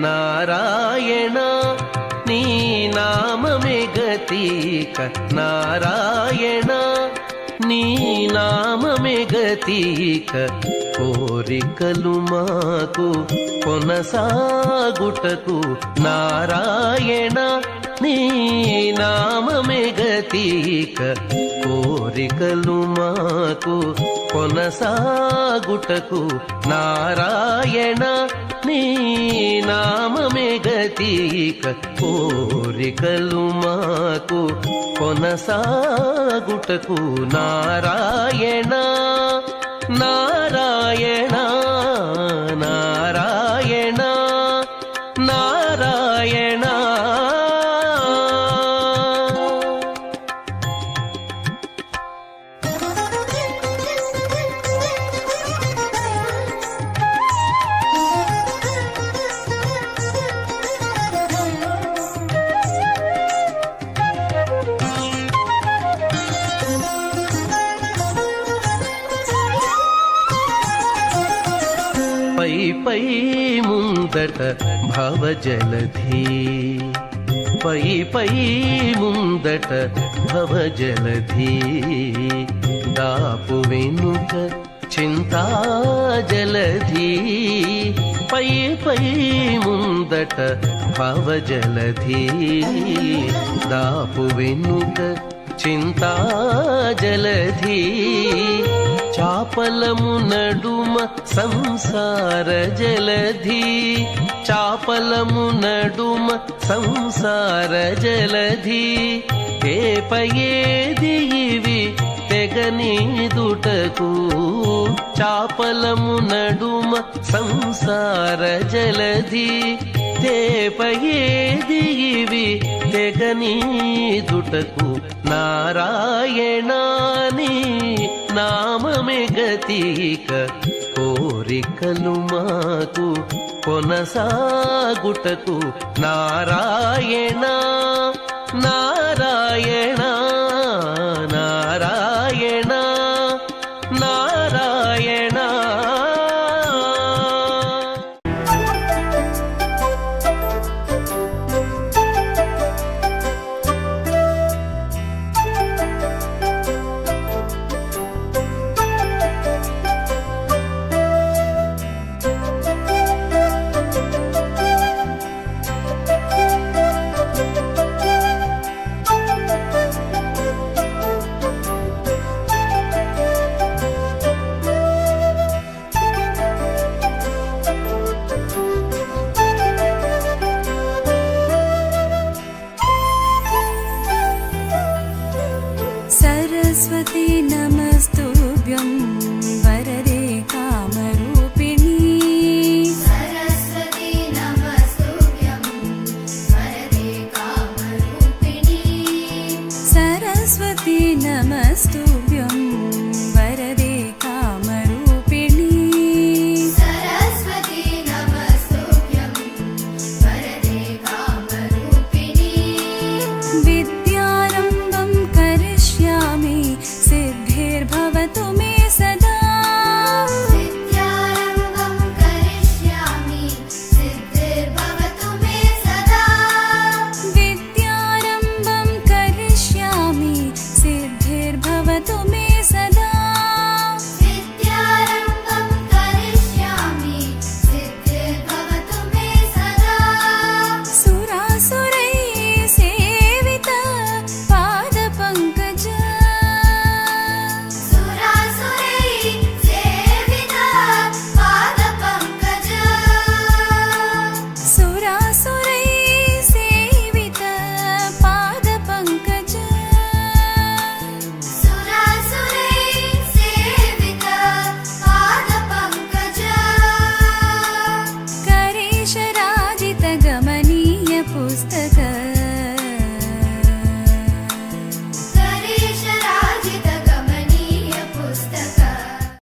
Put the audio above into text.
నారాయణ నీ నామమే గతిక నారాయణ నీ నామమే గతిక కోరికలు మాకు కొనసాగుటకు నారాయణ నీ నామమే గతిక కోరికలు మాకు కొనసాగుటకు నారాయణ నీ నామమే గతిక కోరికలు మాకు కొనసాగుటకు నారాయణ నారాయణ నారాయణ నారాయణ. పై పై ముందట భవజలధి పై పై ముందట భవజలధి దాపు వెనుక చింతాజలధి పై పై ముందట భవజలధి దాపు వెనుక చింతాజలధి చాపలము నడుమ సంసార జలధి చాపలము నడుమ సంసార జలధి తేపయేది ఇవి తెగనీదుటకు చాపలము నడుమ సంసార జలధి తేపయేది ఇవి తెగనీదుటకు నారాయణాని నామమే గతిక కోరికలు మాకు కొనసాగుటకు నారాయణ నా